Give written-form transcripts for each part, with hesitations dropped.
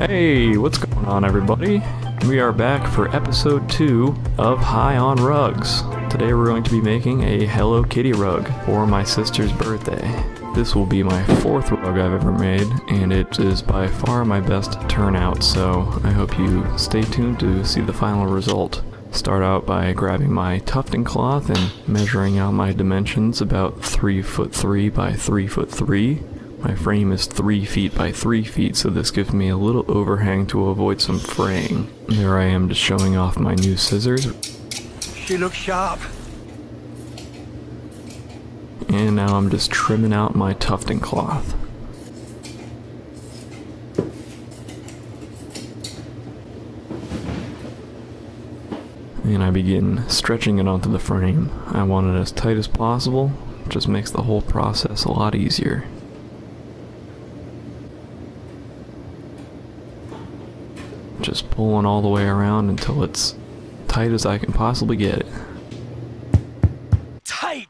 Hey, what's going on everybody? We are back for episode 2 of High on Rugs. Today we're going to be making a Hello Kitty rug for my sister's birthday. This will be my 4th rug I've ever made, and it is by far my best turnout, so I hope you stay tuned to see the final result. Start out by grabbing my tufting cloth and measuring out my dimensions about 3'3" by 3'3". My frame is 3 feet by 3 feet, so this gives me a little overhang to avoid some fraying. There I am just showing off my new scissors. She looks sharp. And now I'm just trimming out my tufting cloth. And I begin stretching it onto the frame. I want it as tight as possible, just makes the whole process a lot easier. Just pulling all the way around until it's tight as I can possibly get it. Tight,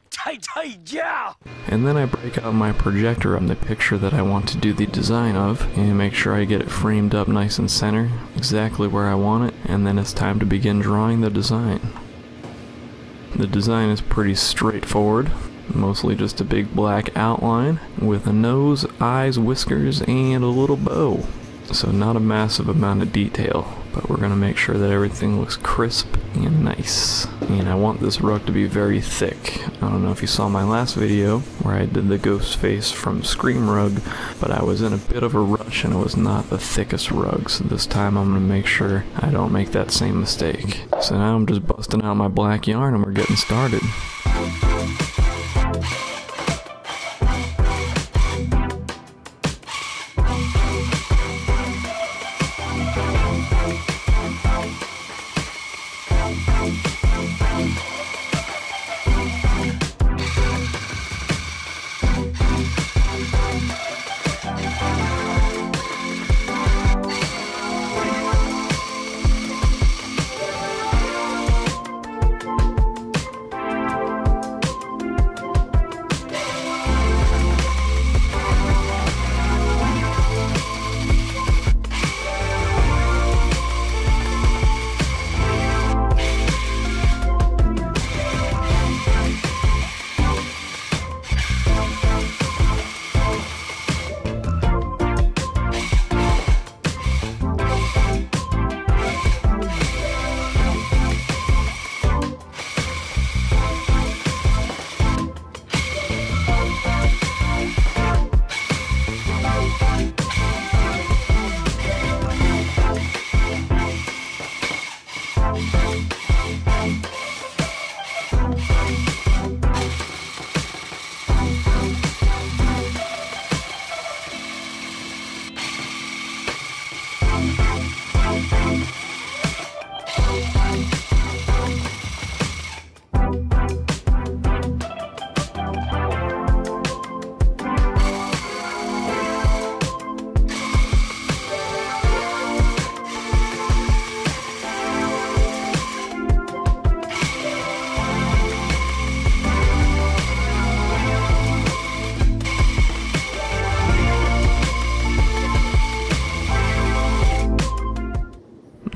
yeah! And then I break out my projector on the picture that I want to do the design of and make sure I get it framed up nice and center, exactly where I want it, and then it's time to begin drawing the design. The design is pretty straightforward, mostly just a big black outline with a nose, eyes, whiskers, and a little bow. So not a massive amount of detail, but we're going to make sure that everything looks crisp and nice. And I want this rug to be very thick. I don't know if you saw my last video where I did the ghost face from Scream rug, but I was in a bit of a rush and it was not the thickest rug, so this time I'm going to make sure I don't make that same mistake. So now I'm just busting out my black yarn and we're getting started.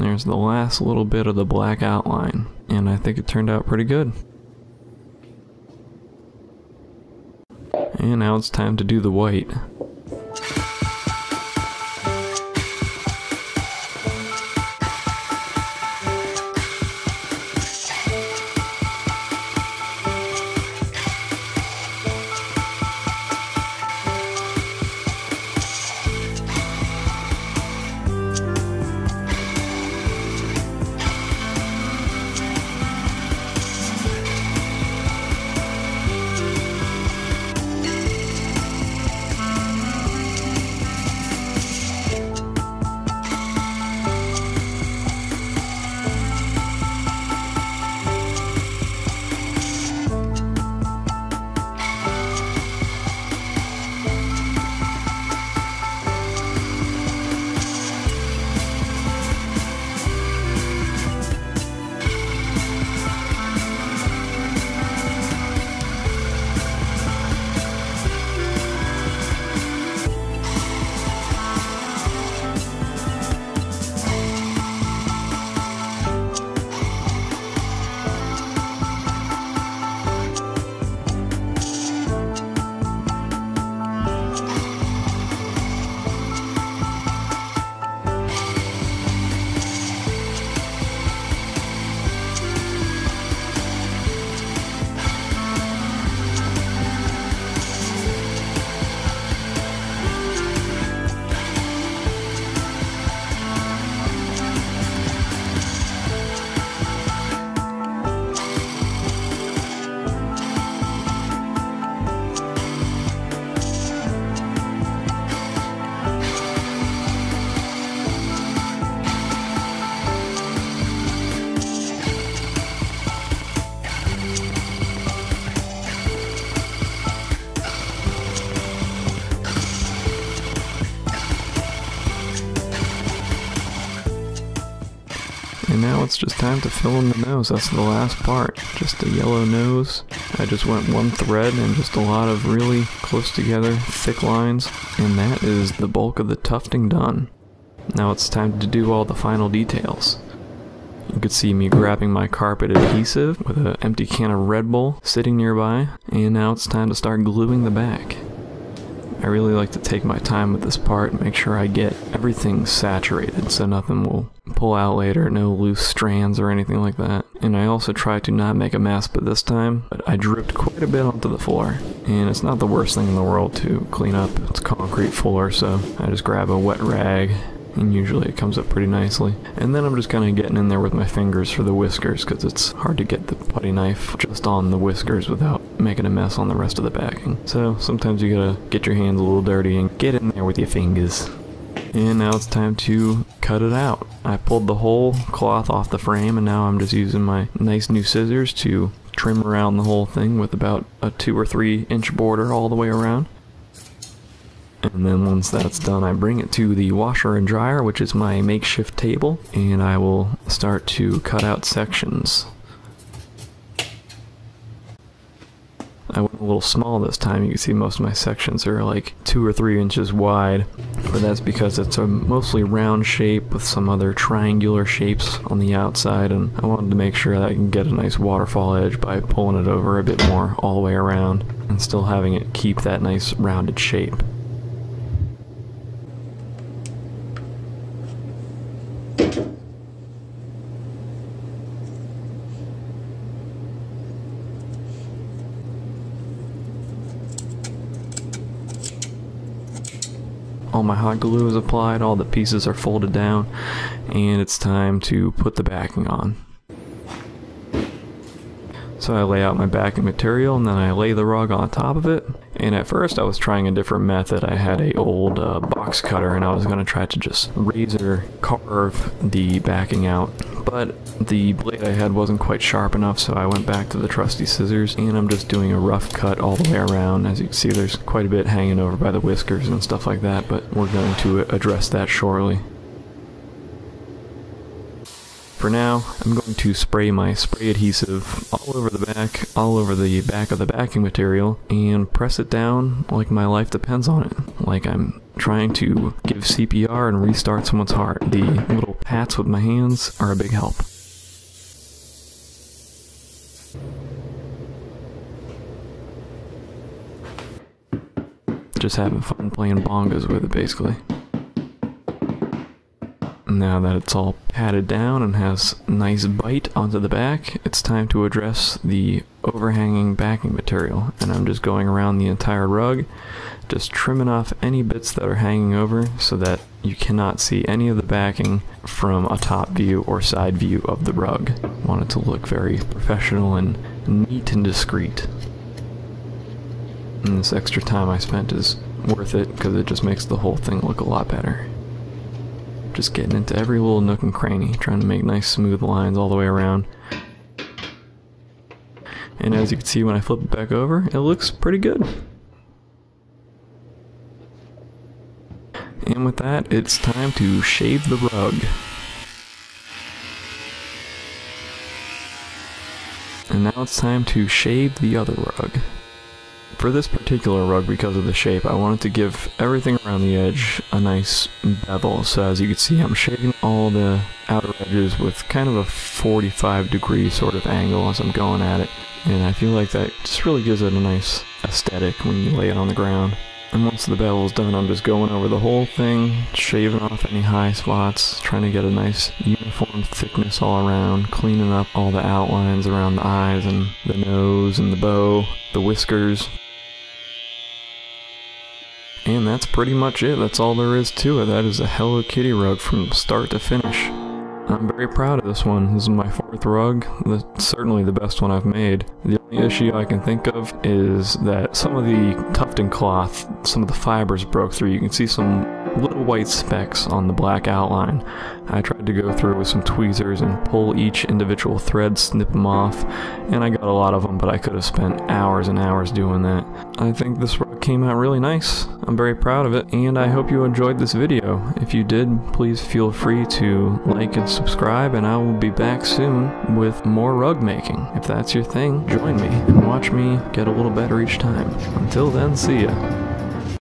There's the last little bit of the black outline, and I think it turned out pretty good. And now it's time to do the white. And now it's just time to fill in the nose. That's the last part. Just a yellow nose. I just went one thread and just a lot of really close together, thick lines. And that is the bulk of the tufting done. Now it's time to do all the final details. You could see me grabbing my carpet adhesive with an empty can of Red Bull sitting nearby. And now it's time to start gluing the back. I really like to take my time with this part and make sure I get everything saturated so nothing will pull out later, no loose strands or anything like that. And I also try to not make a mess, but this time I dripped quite a bit onto the floor. And it's not the worst thing in the world to clean up. It's concrete floor, so I just grab a wet rag and usually it comes up pretty nicely. And then I'm just kind of getting in there with my fingers for the whiskers because it's hard to get the putty knife just on the whiskers without making a mess on the rest of the backing. So sometimes you gotta get your hands a little dirty and get in there with your fingers. And now it's time to cut it out. I pulled the whole cloth off the frame and now I'm just using my nice new scissors to trim around the whole thing with about a 2 or 3 inch border all the way around. And then once that's done, I bring it to the washer and dryer, which is my makeshift table, and I will start to cut out sections. I went a little small this time. You can see most of my sections are like 2 or 3 inches wide, but that's because it's a mostly round shape with some other triangular shapes on the outside, and I wanted to make sure that I can get a nice waterfall edge by pulling it over a bit more all the way around and still having it keep that nice rounded shape. All my hot glue is applied, all the pieces are folded down, and it's time to put the backing on. So I lay out my backing material and then I lay the rug on top of it. And at first I was trying a different method. I had a old box cutter and I was going to try to just razor carve the backing out. But the blade I had wasn't quite sharp enough, so I went back to the trusty scissors and I'm just doing a rough cut all the way around. As you can see, there's quite a bit hanging over by the whiskers and stuff like that, but we're going to address that shortly. For now, I'm going to spray my spray adhesive all over the back, all over the back of the backing material, and press it down like my life depends on it. Like I'm trying to give CPR and restart someone's heart. The little pats with my hands are a big help. Just having fun playing bongas with it, basically. Now that it's all patted down and has a nice bite onto the back, it's time to address the overhanging backing material. And I'm just going around the entire rug, just trimming off any bits that are hanging over so that you cannot see any of the backing from a top view or side view of the rug. I want it to look very professional and neat and discreet. And this extra time I spent is worth it because it just makes the whole thing look a lot better. Just getting into every little nook and cranny, trying to make nice smooth lines all the way around. And as you can see when I flip it back over, it looks pretty good. And with that, it's time to shave the rug. And now it's time to shave the other rug. For this particular rug, because of the shape, I wanted to give everything around the edge a nice bevel. So as you can see, I'm shaving all the outer edges with kind of a 45-degree sort of angle as I'm going at it. And I feel like that just really gives it a nice aesthetic when you lay it on the ground. And once the bevel's done, I'm just going over the whole thing, shaving off any high spots, trying to get a nice uniform thickness all around, cleaning up all the outlines around the eyes and the nose and the bow, the whiskers. And that's pretty much it. That's all there is to it. That is a Hello Kitty rug from start to finish. I'm very proud of this one. This is my 4th rug. Certainly the best one I've made. The only issue I can think of is that some of the tufting cloth, some of the fibers broke through. You can see some little white specks on the black outline. I tried to go through with some tweezers and pull each individual thread, snip them off, and I got a lot of them, but I could have spent hours and hours doing that. I think this rug came out really nice. I'm very proud of it, and I hope you enjoyed this video. If you did, please feel free to like and subscribe, and I will be back soon with more rug making. If that's your thing, join me and watch me get a little better each time. Until then, see ya.